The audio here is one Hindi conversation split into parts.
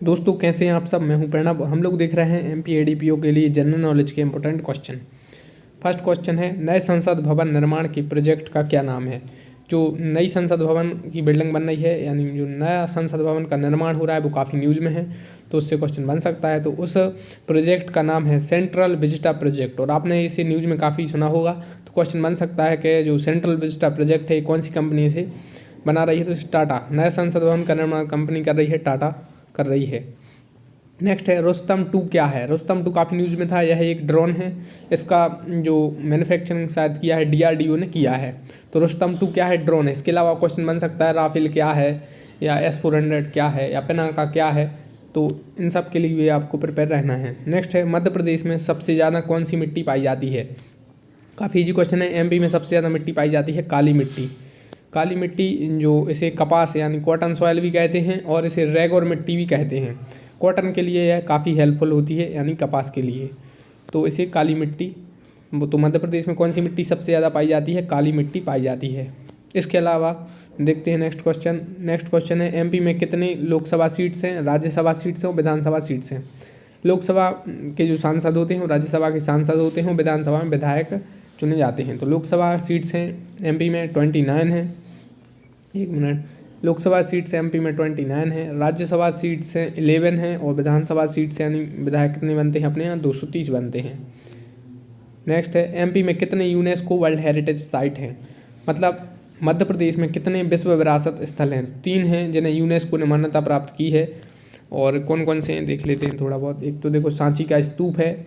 दोस्तों कैसे हैं आप सब। मैं हूं प्रणब। हम लोग देख रहे हैं एमपीएडीपीओ के लिए जनरल नॉलेज के इंपॉर्टेंट क्वेश्चन। फर्स्ट क्वेश्चन है, नए संसद भवन निर्माण के प्रोजेक्ट का क्या नाम है। जो नई संसद भवन की बिल्डिंग बन रही है, यानी जो नया संसद भवन का निर्माण हो रहा है, वो काफ़ी न्यूज़ में है, तो उससे क्वेश्चन बन सकता है। तो उस प्रोजेक्ट का नाम है सेंट्रल विजिटा प्रोजेक्ट, और आपने इसे न्यूज़ में काफ़ी सुना होगा। तो क्वेश्चन बन सकता है कि जो सेंट्रल विजिटा प्रोजेक्ट है, कौन सी कंपनी से बना रही है। तो इसे टाटा, नया संसद भवन का निर्माण कंपनी कर रही है, टाटा कर रही है। नेक्स्ट है, रुस्तम 2 क्या है। रुस्तम 2 काफ़ी न्यूज़ में था। यह एक ड्रोन है, इसका जो मैन्युफैक्चरिंग शायद किया है डीआरडीओ ने किया है। तो रुस्तम 2 क्या है, ड्रोन है। इसके अलावा क्वेश्चन बन सकता है राफेल क्या है, या S-400 क्या है, या पिनाका क्या है। तो इन सब के लिए आपको प्रिपेयर रहना है। नेक्स्ट है, मध्य प्रदेश में सबसे ज़्यादा कौन सी मिट्टी पाई जाती है। काफ़ी इजी क्वेश्चन है। एमपी में सबसे ज़्यादा मिट्टी पाई जाती है काली मिट्टी। काली मिट्टी जो इसे कपास यानी कॉटन सॉयल भी कहते हैं, और इसे रेगोर मिट्टी भी कहते हैं। कॉटन के लिए यह काफ़ी हेल्पफुल होती है, यानी कपास के लिए। तो इसे काली मिट्टी। तो मध्य प्रदेश में कौन सी मिट्टी सबसे ज़्यादा पाई जाती है, काली मिट्टी पाई जाती है। इसके अलावा देखते हैं नेक्स्ट क्वेश्चन। नेक्स्ट क्वेश्चन है, एमपी में कितने लोकसभा सीट्स हैं, राज्यसभा सीट्स हैं और विधानसभा सीट्स हैं। लोकसभा के जो सांसद होते हैं वो राज्यसभा के सांसद होते हैं, विधानसभा में विधायक चुने जाते हैं। तो लोकसभा सीट्स हैं एमपी में 29 हैं। एक मिनट, लोकसभा सीट्स एमपी में 29 है, राज्यसभा सीट्स 11 हैं, और विधानसभा सीट्स यानी विधायक कितने बनते हैं अपने यहाँ, 230 बनते हैं। नेक्स्ट है, एमपी में कितने यूनेस्को वर्ल्ड हेरिटेज साइट हैं। मतलब मध्य प्रदेश में कितने विश्व विरासत स्थल हैं। 3 हैं जिन्हें यूनेस्को ने मान्यता प्राप्त की है। और कौन कौन से हैं देख लेते हैं थोड़ा बहुत। एक तो देखो सांची का स्तूप है,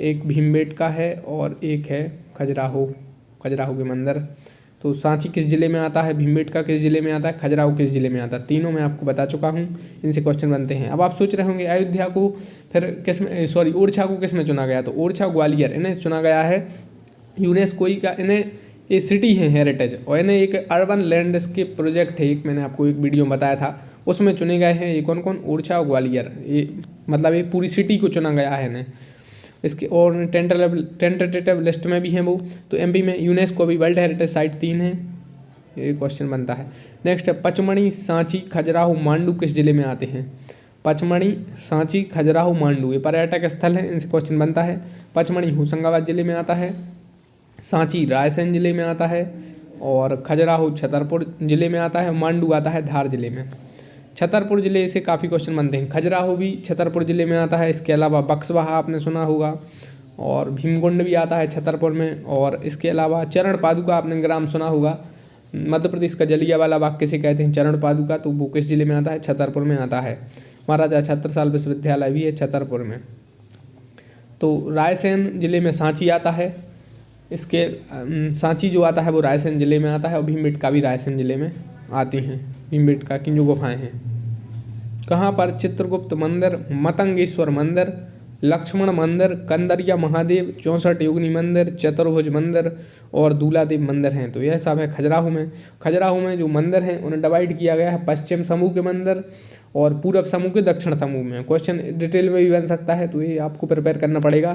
एक भीमबेटका है, और एक है खजुराहो के मंदिर। तो सांची किस ज़िले में आता है, भीमबेटका किस ज़िले में आता है, खजुराहो किस ज़िले में आता है। तीनों मैं आपको बता चुका हूँ। इनसे क्वेश्चन बनते हैं। अब आप सोच रहे होंगे अयोध्या को फिर किस में, सॉरी ओरछा को किस में चुना गया। तो ओरछा ग्वालियर इन्हें चुना गया है यूनेस्को का। इन्हें ये सिटी है हेरिटेज, और इन्हें एक अर्बन लैंडस्केप प्रोजेक्ट है, एक मैंने आपको एक वीडियो में बताया था, उसमें चुने गए हैं। ये कौन कौन, ओरछा और ग्वालियर। ये मतलब ये पूरी सिटी को चुना गया है इन्हें। इसके और टेंटेटिव लिस्ट में भी हैं वो। तो एमपी में यूनेस्को भी वर्ल्ड हेरिटेज साइट 3 है। ये क्वेश्चन बनता है। नेक्स्ट है, पचमढ़ी, सांची, खजुराहो, मांडू किस जिले में आते हैं। पचमढ़ी, सांची, खजुराहो, मांडू ये पर्यटक स्थल हैं। इनसे क्वेश्चन बनता है। पचमढ़ी होशंगाबाद जिले में आता है, सांची रायसेन जिले में आता है, और खजुराहो छतरपुर जिले में आता है, मांडू आता है धार जिले में। छतरपुर जिले से काफ़ी क्वेश्चन बनते हैं। खजुराहो भी छतरपुर जिले में आता है। इसके अलावा बक्सवाहा आपने सुना होगा, और भीमकुंड भी आता है छतरपुर में। और इसके अलावा चरण पादुका आपने ग्राम सुना होगा। मध्य प्रदेश का जलियांवाला बाग किसे कहते हैं, चरण पादुका। तो वो किस जिले में आता है, छतरपुर में आता है। महाराजा छत्रसाल विश्वविद्यालय भी है छतरपुर में। तो रायसेन जिले में सांची आता है। इसके सांची जो आता है वो रायसेन जिले में आता है, और भीमबेटका भी रायसेन जिले में आती हैं। भीमबेटका की जो गुफाएं हैं। कहाँ पर, चित्रगुप्त मंदिर, मतंगेश्वर मंदिर, लक्ष्मण मंदिर, कंदरिया महादेव, 64 योगिनी मंदिर, चतुर्भुज मंदिर और दूलादेव मंदिर हैं। तो यह सब है खजुराहो में। खजुराहो में जो मंदिर हैं उन्हें डिवाइड किया गया है पश्चिम समूह के मंदिर और पूर्व समूह के दक्षिण समूह में। क्वेश्चन डिटेल में भी बन सकता है, तो ये आपको प्रिपेयर करना पड़ेगा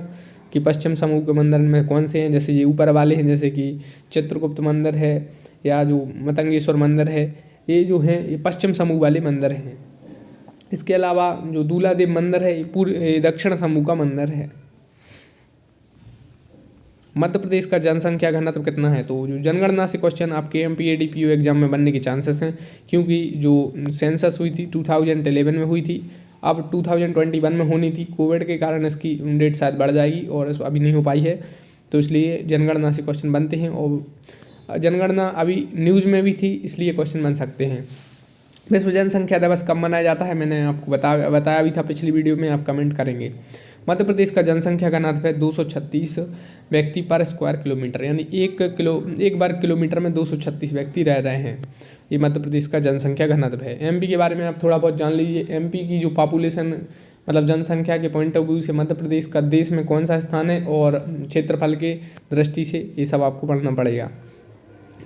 कि पश्चिम समूह के मंदिर में कौन से हैं। जैसे ये ऊपर वाले हैं, जैसे कि चित्रगुप्त मंदिर है, या जो मतंगेश्वर मंदिर है, ये जो हैं ये पश्चिम समूह वाले मंदिर हैं। इसके अलावा जो दूलादेव मंदिर है ये पूर्व दक्षिण समूह का मंदिर है। मध्य प्रदेश का जनसंख्या घनत्व कितना है। तो जो जनगणना से क्वेश्चन आपके एमपीएडीपीओ एग्जाम में बनने के चांसेस हैं, क्योंकि जो सेंसस हुई थी 2011 में हुई थी, अब 2021 में होनी थी। कोविड के कारण इसकी डेट शायद बढ़ जाएगी, और अभी नहीं हो पाई है। तो इसलिए जनगणना से क्वेश्चन बनते हैं, और जनगणना अभी न्यूज़ में भी थी, इसलिए क्वेश्चन बन सकते हैं। विश्व जनसंख्या दिवस कब मनाया जाता है, मैंने आपको बताया भी था पिछली वीडियो में, आप कमेंट करेंगे। मध्य प्रदेश का जनसंख्या घनत्व है 236 व्यक्ति पर स्क्वायर किलोमीटर, यानी एक वर्ग किलोमीटर में 236 व्यक्ति रह रहे हैं। ये मध्य प्रदेश का जनसंख्या घनत्व है। एमपी के बारे में आप थोड़ा बहुत जान लीजिए। एमपी की जो पॉपुलेशन मतलब जनसंख्या के पॉइंट ऑफ व्यू से मध्य प्रदेश का देश में कौन सा स्थान है, और क्षेत्रफल के दृष्टि से ये सब आपको पढ़ना पड़ेगा।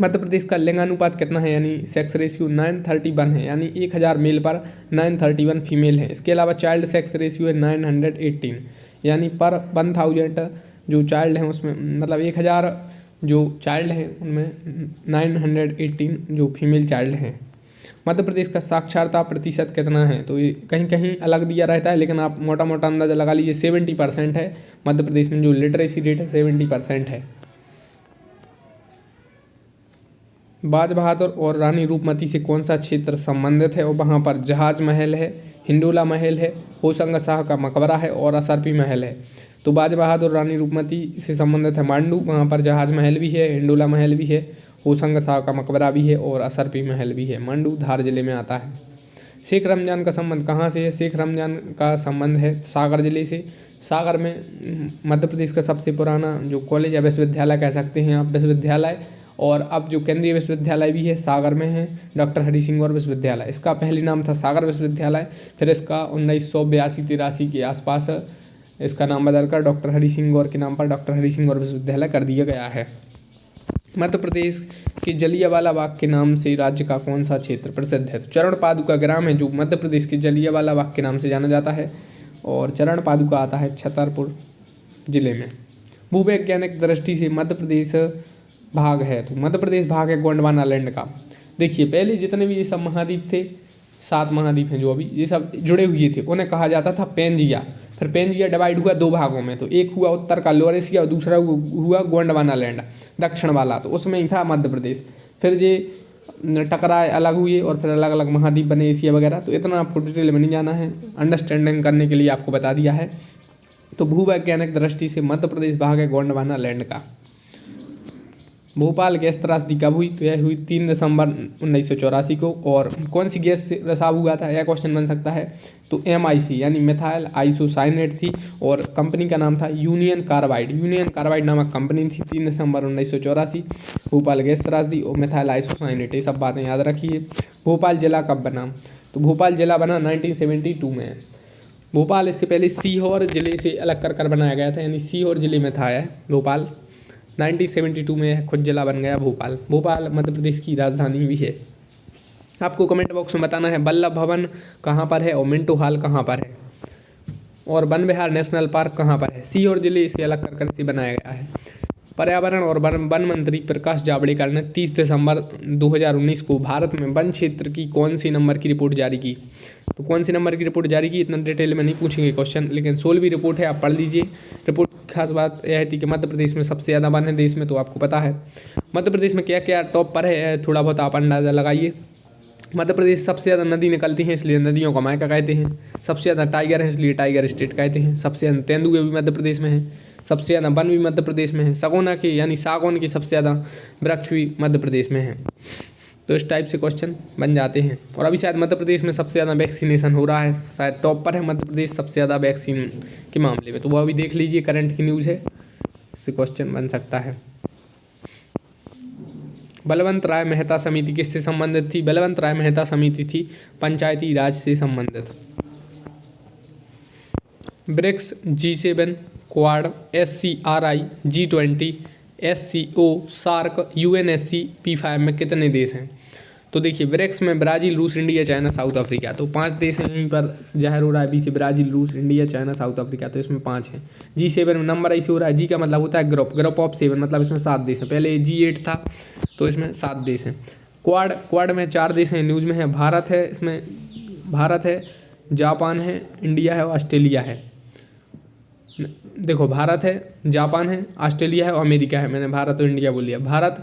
मध्य प्रदेश का लिंगानुपात कितना है, यानी सेक्स रेशियो 931 है, यानी 1000 मेल पर 931 फीमेल है। इसके अलावा चाइल्ड सेक्स रेशियो है 918, यानी पर 1000 जो चाइल्ड हैं उसमें मतलब 1000 जो चाइल्ड हैं उनमें 918 जो फीमेल चाइल्ड हैं। मध्य प्रदेश का साक्षरता प्रतिशत कितना है, तो ये कहीं कहीं अलग दिया रहता है, लेकिन आप मोटा मोटा अंदाजा लगा लीजिए 70% है। मध्य प्रदेश में जो लिटरेसी रेट है 70% है। बाज बहादुर और रानी रूपमती से कौन सा क्षेत्र संबंधित है, और वहाँ पर जहाज महल है, हिंडोला महल है, होशंग शाह का मकबरा है और असरपी महल है। तो बाज बहादुर रानी रूपमती से संबंधित है मांडू, वहाँ पर जहाज महल भी है, हिंडोला महल भी है, होशंग शाह का मकबरा भी है और असरपी महल भी है। मांडू धार जिले में आता है। शेख रमजान का संबंध कहाँ से है, शेख रमजान का संबंध है सागर जिले से। सागर में मध्य प्रदेश का सबसे पुराना जो कॉलेज या विश्वविद्यालय कह सकते हैं आप, विश्वविद्यालय, और अब जो केंद्रीय विश्वविद्यालय भी है सागर में है, डॉक्टर हरि सिंह गौर विश्वविद्यालय। इसका पहले नाम था सागर विश्वविद्यालय, फिर इसका 1982-83 के आसपास इसका नाम बदलकर डॉक्टर हरि सिंह गौर के नाम पर डॉक्टर हरि सिंह गौर विश्वविद्यालय कर दिया गया है। मध्य प्रदेश के जलियांवाला बाग के नाम से राज्य का कौन सा क्षेत्र प्रसिद्ध है, तो चरण पादुका ग्राम है जो मध्य प्रदेश के जलियांवाला बाग के नाम से जाना जाता है, और चरण पादुका आता है छतरपुर जिले में। भूवैज्ञानिक दृष्टि से मध्य प्रदेश भाग है, तो मध्य प्रदेश भाग है गोंडवाना लैंड का। देखिए पहले जितने भी ये सब महाद्वीप थे, 7 महाद्वीप हैं जो अभी ये सब जुड़े हुए थे, उन्हें कहा जाता था पेंजिया। फिर पेंजिया डिवाइड हुआ 2 भागों में, तो एक हुआ उत्तर का लोरेशिया और दूसरा हुआ गोंडवाना लैंड दक्षिण वाला, तो उसमें ही था मध्य प्रदेश। फिर ये टकराए, अलग हुए और फिर अलग अलग महाद्वीप बने, एशिया वगैरह। तो इतना आपको डिटेल में नहीं जाना है, अंडरस्टैंडिंग करने के लिए आपको बता दिया है। तो भूवैज्ञानिक दृष्टि से मध्य प्रदेश भाग है गोंडवाना लैंड का। भोपाल गैस त्रासदी कब हुई, तो यह हुई 3 दिसंबर 1984 को। और कौन सी गैस से रिसाव हुआ था, यह क्वेश्चन बन सकता है, तो MIC यानी मिथाइल आइसोसाइनेट थी, और कंपनी का नाम था यूनियन कार्बाइड नामक कंपनी थी। 3 दिसंबर 1984, भोपाल गैस त्रासदी और मिथाइल आइसोसाइनेट, ये सब बातें याद रखिए। भोपाल जिला कब बना, तो भोपाल जिला बना 1972 में। भोपाल इससे पहले सीहोर जिले से अलग कर बनाया गया था, यानी सीहोर जिले में था यह भोपाल। 1972 में खुद जिला बन गया भोपाल। भोपाल मध्य प्रदेश की राजधानी भी है। आपको कमेंट बॉक्स में बताना है वल्लभ भवन कहाँ पर है और मिंटो हॉल कहाँ पर है, और वन विहार नेशनल पार्क कहाँ पर है। सीहोर जिले से अलग कर इसे बनाया गया है। पर्यावरण और वन मंत्री प्रकाश जावड़ेकर ने 30 दिसंबर 2019 को भारत में वन क्षेत्र की कौन सी नंबर की रिपोर्ट जारी की, तो कौन सी नंबर की रिपोर्ट जारी की, इतना डिटेल में नहीं पूछेंगे क्वेश्चन, लेकिन 16वीं रिपोर्ट है, आप पढ़ लीजिए। रिपोर्ट खास बात यह थी कि मध्य प्रदेश में सबसे ज़्यादा वन है देश में, तो आपको पता है मध्य प्रदेश में क्या क्या टॉप पर है, थोड़ा बहुत आप अंदाज़ा लगाइए। मध्य प्रदेश सबसे ज़्यादा नदी निकलती हैं, इसलिए नदियों का मायका कहते हैं। सबसे ज़्यादा टाइगर है, इसलिए टाइगर स्टेट कहते हैं। सबसे ज़्यादा तेंदुए भी मध्य प्रदेश में है। सबसे ज़्यादा वन भी मध्य प्रदेश में है। सगोना के यानी सागौन की सबसे ज़्यादा वृक्ष भी मध्य प्रदेश में है। तो इस टाइप से क्वेश्चन बन जाते हैं। और अभी शायद मध्य प्रदेश में सबसे ज़्यादा वैक्सीनेशन हो रहा है, शायद टॉप पर है मध्य प्रदेश सबसे ज़्यादा वैक्सीन के मामले में, तो वो अभी देख लीजिए, करंट की न्यूज़ है, इससे क्वेश्चन बन सकता है। बलवंत राय मेहता समिति किससे संबंधित थी, बलवंत राय मेहता समिति थी पंचायती राज से संबंधित। BRICS, G7, Quad, SCRI, G20, SCO, SAARC, UNSC, P5 में कितने देश हैं, तो देखिए ब्रिक्स में ब्राज़ील, रूस, इंडिया, चाइना, साउथ अफ्रीका, तो 5 देश हैं यहीं पर जाहिर हो रहा है। बी से ब्राज़ील, रूस, इंडिया, चाइना, साउथ अफ्रीका, तो इसमें 5 हैं। G7 में नंबर ऐसे हो रहा है, G का मतलब होता है ग्रुप ऑफ 7, मतलब इसमें 7 देश हैं। पहले G8 था, तो इसमें 7 देश हैं। क्वाड में 4 देश हैं, न्यूज़ में है। भारत है, इसमें भारत है, जापान है, इंडिया है और ऑस्ट्रेलिया है। देखो भारत है, जापान है, ऑस्ट्रेलिया है और अमेरिका है। मैंने भारत और इंडिया बोल दिया। भारत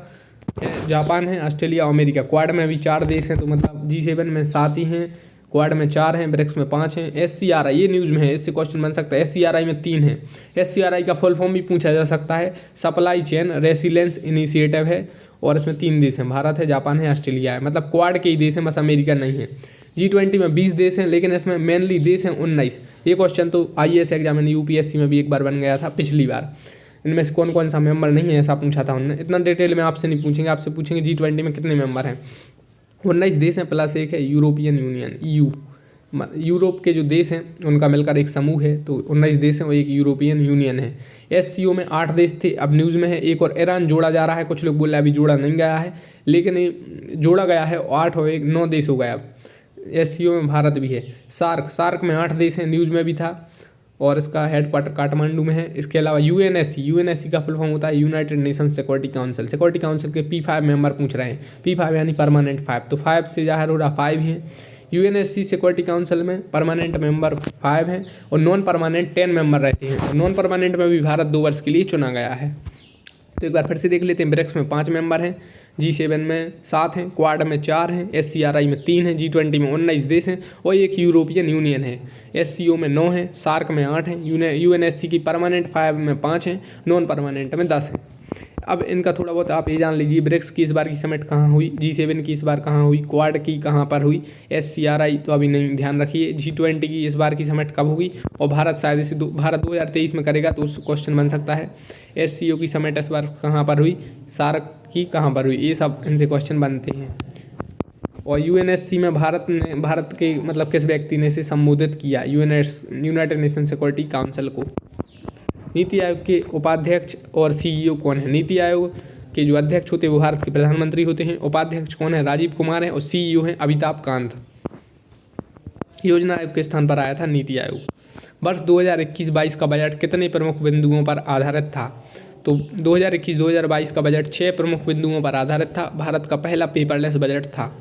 है, जापान है, ऑस्ट्रेलिया और अमेरिका। क्वाड में भी 4 देश हैं, तो मतलब G7 में 7 ही हैं, क्वाड में 4 हैं, ब्रिक्स में 5 हैं। SCRI ये न्यूज़ में है, इससे क्वेश्चन बन सकता है। SCRI में 3 हैं। SCRI का फुल फॉर्म भी पूछा जा सकता है, सप्लाई चेन रेसिलेंस इनिशिएटिव है, और इसमें 3 देश हैं, भारत है, जापान है, ऑस्ट्रेलिया है। मतलब क्वाड के ही देश हैं, बस अमेरिका नहीं है। G20 में 20 देश हैं, लेकिन इसमें मेनली देश हैं 19। ये क्वेश्चन तो IAS एग्जाम में UPSC में भी एक बार बन गया था पिछली बार। इनमें से कौन कौन सा मेंबर नहीं है, ऐसा पूछा था उन्होंने। इतना डिटेल में आपसे नहीं पूछेंगे, आपसे पूछेंगे G20 में कितने मेंबर हैं। 19 देश हैं, प्लस एक है यूरोपियन यूनियन, EU। यूरोप के जो देश हैं उनका मिलकर एक समूह है, तो 19 देश हैं और एक यूरोपियन यूनियन है। SCO में 8 देश थे, अब न्यूज़ में है एक और ईरान जोड़ा जा रहा है। कुछ लोग बोल रहे हैं अभी जोड़ा नहीं गया है, लेकिन ये जोड़ा गया है, 8 और 1 9 देश हो गया अब। SCO में भारत भी है। सार्क में 8 देश हैं, न्यूज़ में भी था। और इसका हेडक्वार्टर काठमांडू में है। इसके अलावा यूएनएससी का फुल फॉर्म होता है United nation security council. Security council के P5 मेंबर पूछ रहे हैं, P5 यानी परमानेंट 5, तो 5 से जाहिर हो रहा 5 ही है। यूएनएससी सिक्योरिटी काउंसिल में परमानेंट मेंबर 5 हैं और नॉन परमानेंट 10 मेंबर रहते हैं। नॉन परमानेंट में भी भारत 2 वर्ष के लिए चुना गया है। तो एक बार फिर से देख लेते हैं। ब्रिक्स में 5 मेंबर हैं, G7 में 7 हैं, क्वाड में 4 हैं, SCRI में 3 हैं, G20 में 19 देश हैं और एक यूरोपियन यूनियन है। SCO में 9 हैं, सार्क में 8 हैं, यूएनएससी की परमानेंट 5 में 5 हैं, नॉन परमानेंट में 10 हैं। अब इनका थोड़ा बहुत आप ये जान लीजिए, ब्रिक्स की इस बार की समिट कहाँ हुई, G7 की इस बार कहाँ हुई, क्वाड की कहाँ पर हुई, SCRI तो अभी नहीं ध्यान रखिए, G20 की इस बार की समिट कब होगी और भारत शायद इसे भारत 2023 में करेगा तो उस क्वेश्चन बन सकता है। SCO की समिट इस बार कहाँ पर हुई, सार्क की कहाँ पर हुई, ये सब इनसे क्वेश्चन बनते हैं। और यूएनएससी में भारत के मतलब किस व्यक्ति ने इसे संबोधित किया, यूनाइटेड नेशन सिक्योरिटी काउंसिल को। नीति आयोग के उपाध्यक्ष और CEO कौन है। नीति आयोग के जो अध्यक्ष होते हैं वो भारत के प्रधानमंत्री होते हैं। उपाध्यक्ष कौन है, राजीव कुमार है और CEO हैं अमिताभ कांत। योजना आयोग के स्थान पर आया था नीति आयोग। वर्ष 2021-22 का बजट कितने प्रमुख बिंदुओं पर आधारित था। तो 2021-2022 का बजट 6 प्रमुख बिंदुओं पर आधारित था। भारत का पहला पेपरलेस बजट था।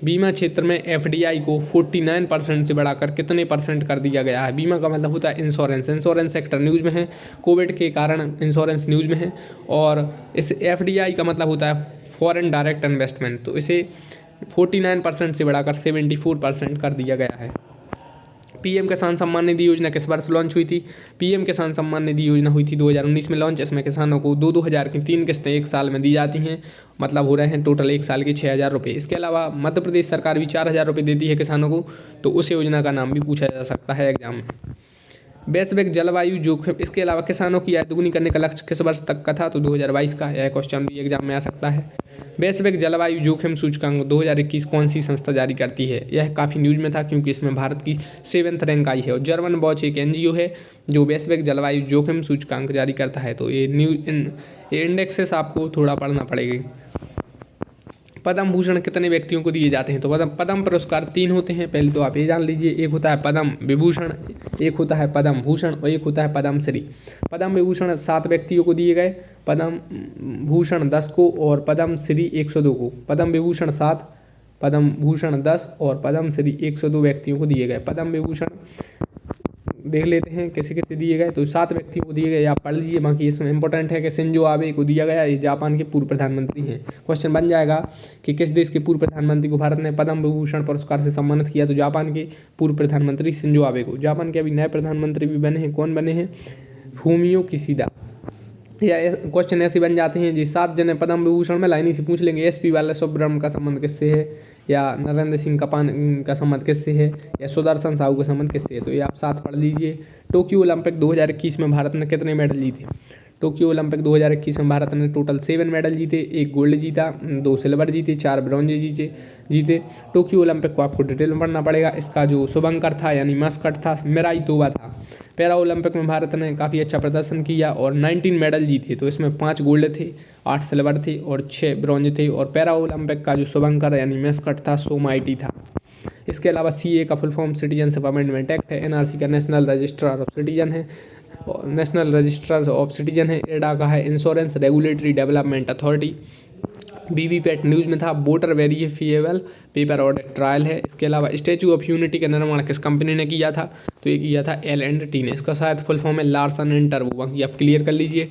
बीमा क्षेत्र में FDI को 49% से बढ़ाकर कितने % कर दिया गया है। बीमा का मतलब होता है इंश्योरेंस सेक्टर न्यूज़ में है, कोविड के कारण इंश्योरेंस न्यूज़ में है। और इस FDI का मतलब होता है फॉरेन डायरेक्ट इन्वेस्टमेंट, तो इसे 49% से बढ़ाकर 74% कर दिया गया है। PM किसान सम्मान निधि योजना किस वर्ष लॉन्च हुई थी। PM किसान सम्मान निधि योजना हुई थी 2019 में लॉन्च। इसमें किसानों को 2-2 हज़ार की 3 किस्तें एक साल में दी जाती हैं, मतलब हो रहे हैं टोटल एक साल के 6,000 रुपये। इसके अलावा मध्य प्रदेश सरकार भी 4,000 रुपये देती है किसानों को, तो उस योजना का नाम भी पूछा जा सकता है एग्जाम में। वैश्विक जलवायु जोखिम, इसके अलावा किसानों की आय दोगुनी करने का लक्ष्य किस वर्ष तक का था, तो 2022 का। यह क्वेश्चन भी एग्जाम में आ सकता है। वैश्विक जलवायु जोखिम सूचकांक 2021 कौन सी संस्था जारी करती है। यह काफ़ी न्यूज़ में था क्योंकि इसमें भारत की 7th रैंक आई है। और जर्मन वॉच एक NGO है जो वैश्विक जलवायु जोखिम सूचकांक जारी करता है। तो ये इंडेक्सेस आपको थोड़ा पढ़ना पड़ेगी। पद्म भूषण कितने व्यक्तियों को दिए जाते हैं, तो पद्म पुरस्कार 3 होते हैं। पहले तो आप ये जान लीजिए, एक होता है पद्म विभूषण, एक होता है पद्म भूषण और एक होता है पद्म श्री। पद्म विभूषण 7 व्यक्तियों को दिए गए, पद्म भूषण 10 को और पद्म श्री 102 को। पद्म विभूषण 7, पद्म भूषण 10 और पद्म श्री 102 व्यक्तियों को दिए गए। पद्म विभूषण देख लेते हैं कैसे कैसे दिए गए, तो 7 व्यक्तियों को दिए गए, आप पढ़ लीजिए। बाकी इसमें इंपॉर्टेंट है कि शिंजो आबे को दिया गया, ये जापान के पूर्व प्रधानमंत्री हैं। क्वेश्चन बन जाएगा कि किस देश के पूर्व प्रधानमंत्री को भारत ने पद्म विभूषण पुरस्कार से सम्मानित किया, तो जापान के पूर्व प्रधानमंत्री शिंजो आबे को। जापान के अभी नए प्रधानमंत्री भी बने हैं, कौन बने हैं, फूमियो किशिदा। या क्वेश्चन ऐसे बन जाते हैं जी, 7 जने पद्म विभूषण में लाइनी से पूछ लेंगे, SP बालासुब्रमण्यम का संबंध किससे है, या नरेंद्र सिंह कपान का संबंध किससे है, या सुदर्शन साहू का संबंध किससे है, तो ये आप 7 पढ़ लीजिए। टोक्यो ओलंपिक 2021 में भारत ने कितने मेडल जीते। टोक्यो ओलंपिक 2021 में भारत ने टोटल 7 मेडल जीते, 1 गोल्ड जीता, 2 सिल्वर जीते, 4 ब्रॉन्ज जीते। टोक्यो ओलंपिक को आपको डिटेल में पढ़ना पड़ेगा। इसका जो शुभंकर था यानी मस्कट था, मिराई तोबा था। पैरा ओलंपिक में भारत ने काफ़ी अच्छा प्रदर्शन किया और 19 मेडल जीते, तो इसमें 5 गोल्ड थे, 8 सिल्वर थे और 6 ब्रॉन्ज थे। और पैरा ओलंपिक का जो शुभंकर यानी मस्कट था, सोमाइटी था। इसके अलावा CA का full form citizenship amendment act है। NRC का नेशनल रजिस्ट्रार ऑफ सिटीजन है, नेशनल रजिस्ट्रार ऑफ सिटीजन है। एडा का है insurance regulatory development authority. VVPAT news में था, voter verifiable paper audit trial है। इसके अलावा स्टैचू ऑफ यूनिटी का निर्माण किस कंपनी ने किया था, तो ये किया था L&T ने। इसका शायद फुल फॉर्म है लार्सन एंड टर्बो, बाकी आप क्लियर कर लीजिए।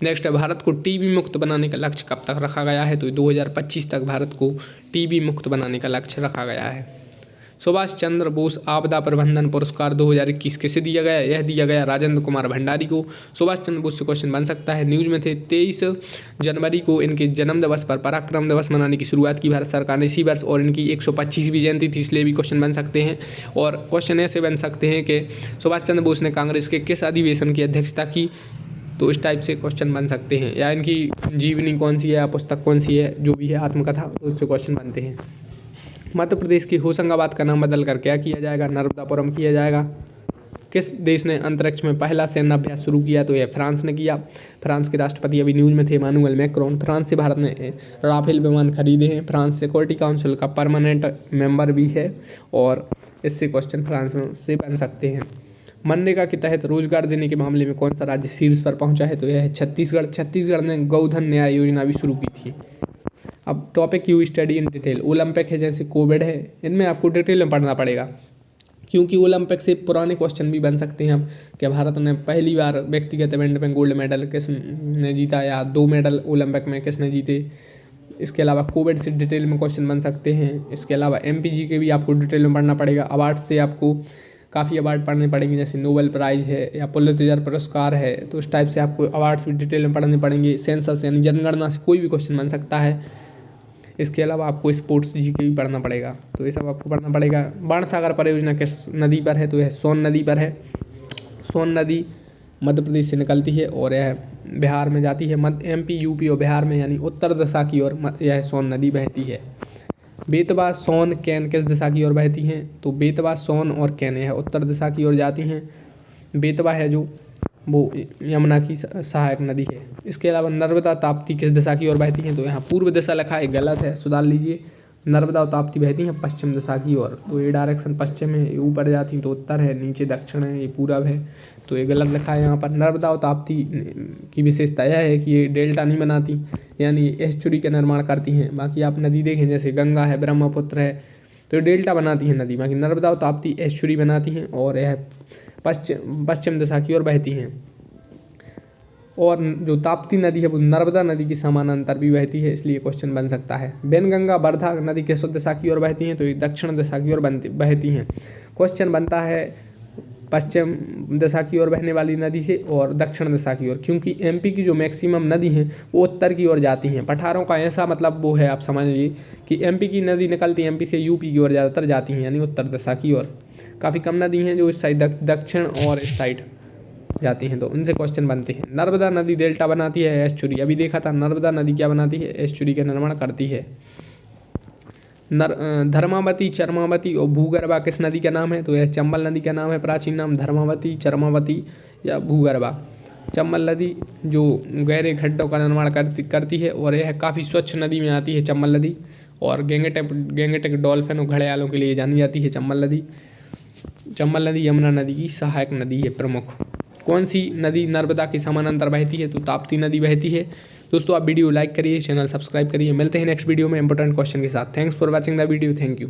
नेक्स्ट है, भारत को TB मुक्त बनाने का लक्ष्य कब तक रखा गया है, तो 2025 तक भारत को TB मुक्त बनाने का लक्ष्य रखा गया है। सुभाष चंद्र बोस आपदा प्रबंधन पुरस्कार 2021 किसे दिया गया, यह दिया गया राजेंद्र कुमार भंडारी को। सुभाष चंद्र बोस से क्वेश्चन बन सकता है, न्यूज़ में थे। 23 जनवरी को इनके जन्म दिवस पर पराक्रम दिवस मनाने की शुरुआत की भारत सरकार ने इसी वर्ष, और इनकी 125वीं जयंती थी, इसलिए भी क्वेश्चन बन सकते हैं। और क्वेश्चन ऐसे बन सकते हैं कि सुभाष चंद्र बोस ने कांग्रेस के किस अधिवेशन की अध्यक्षता की, तो इस टाइप से क्वेश्चन बन सकते हैं। या इनकी जीवनी कौन सी है या पुस्तक कौन सी है, जो भी है आत्मकथा, तो उससे क्वेश्चन बनते हैं। मध्य प्रदेश की होशंगाबाद का नाम बदल कर क्या किया जाएगा, नर्मदापुरम किया जाएगा। किस देश ने अंतरिक्ष में पहला सैन्य अभ्यास शुरू किया, तो यह फ्रांस ने किया। फ्रांस के राष्ट्रपति अभी न्यूज़ में थे, इमानुएल मैक्रोन। फ्रांस से भारत ने राफेल विमान खरीदे हैं। फ्रांस सिक्योरिटी काउंसिल का परमानेंट मेंबर भी है और इससे क्वेश्चन फ्रांस में से बन सकते हैं। मनरेगा के तहत रोजगार देने के मामले में कौन सा राज्य शीर्ष पर पहुंचा है, तो यह है छत्तीसगढ़। छत्तीसगढ़ ने गौधन न्याय योजना भी शुरू की थी। अब topic you study in detail, Olympic है जैसे कोविड है, इनमें आपको डिटेल में पढ़ना पड़ेगा, क्योंकि ओलंपिक से पुराने क्वेश्चन भी बन सकते हैं। अब कि भारत ने पहली बार व्यक्तिगत इवेंट में गोल्ड मेडल किसने जीता, या 2 मेडल ओलंपिक में किसने जीते। इसके अलावा कोविड से डिटेल में क्वेश्चन बन सकते हैं। इसके अलावा MPG के भी आपको डिटेल में पढ़ना पड़ेगा। अवार्ड से आपको काफ़ी अवार्ड पढ़ने पड़ेंगे, जैसे नोबेल प्राइज़ है या पुलित्ज़र पुरस्कार है, तो उस टाइप से आपको अवार्ड्स भी डिटेल में पढ़ने पड़ेंगे। सेंसस यानी जनगणना से कोई भी क्वेश्चन बन सकता है। इसके अलावा आपको स्पोर्ट्स GK भी पढ़ना पड़ेगा, तो ये सब आपको पढ़ना पड़ेगा। बाण सागर परियोजना किस नदी पर है, तो यह सोन नदी पर है। सोन नदी मध्य प्रदेश से निकलती है और यह बिहार में जाती है। MP UP और बिहार में यानी उत्तर दिशा की ओर यह सोन नदी बहती है। बेतवा, सोन, कैन किस दिशा की ओर बहती हैं, तो बेतवा, सोन और कैन यह उत्तर दिशा की ओर जाती हैं। बेतवा है जो वो यमुना की सहायक नदी है। इसके अलावा नर्मदा, ताप्ती किस दिशा की ओर बहती हैं, तो यहाँ पूर्व दिशा लिखा है, गलत है, सुधार लीजिए। नर्मदा और ताप्ती बहती हैं पश्चिम दिशा की ओर, तो ये डायरेक्शन पश्चिम है, ये ऊपर जाती तो उत्तर है, नीचे दक्षिण है, ये पूरब है, तो ये गलत लिखा है यहाँ पर। नर्मदा और ताप्ती की विशेषता यह है कि ये डेल्टा नहीं बनाती, यानी एस्चुरी का निर्माण करती हैं। बाकी आप नदी देखें जैसे गंगा है, ब्रह्मपुत्र है, तो ये डेल्टा बनाती हैं नदी। बाकी नर्मदा और ताप्ती एस्चुरी बनाती हैं और यह पश्चिम दिशा की ओर बहती हैं। और जो ताप्ती नदी है वो नर्मदा नदी की समानांतर भी बहती है, इसलिए क्वेश्चन बन सकता है। बेनगंगा, वर्धा नदी किस दिशा की ओर बहती हैं, तो ये दक्षिण दिशा की ओर बहती हैं। क्वेश्चन बनता है पश्चिम दिशा की ओर बहने वाली नदी से और दक्षिण दिशा की ओर, क्योंकि MP की जो मैक्सिमम नदी हैं वो उत्तर की ओर जाती हैं। पठारों का ऐसा मतलब वो है, आप समझ लीजिए कि MP की नदी निकलती है MP से UP की ओर ज़्यादातर जाती हैं, यानी उत्तर दिशा की ओर। काफ़ी कम नदी हैं जो इस साइड दक्षिण और इस साइड जाती हैं, तो उनसे क्वेश्चन बनते हैं। नर्मदा नदी डेल्टा बनाती है, एस्चुरी अभी देखा था। नर्मदा नदी क्या बनाती है, एस्चुरी का निर्माण करती है। धर्मावती, चरमावती और भूगर्भा किस नदी का नाम है, तो यह चंबल नदी का नाम है। प्राचीन नाम धर्मावती, चरमावती या भूगर्भा। चंबल नदी जो गहरे खड्डों का निर्माण करती है और यह काफ़ी स्वच्छ नदी में आती है चंबल नदी, और गेंगेटक डॉल्फिन और घड़ियालों के लिए जानी जाती है चंबल नदी। चंबल नदी यमुना नदी की सहायक नदी है प्रमुख। कौन सी नदी नर्मदा के समानांतर बहती है, तो ताप्ती नदी बहती है। दोस्तों आप वीडियो लाइक करिए, चैनल सब्सक्राइब करिए। मिलते हैं नेक्स्ट वीडियो में इंपॉर्टेंट क्वेश्चन के साथ। Thanks for watching the video, thank you.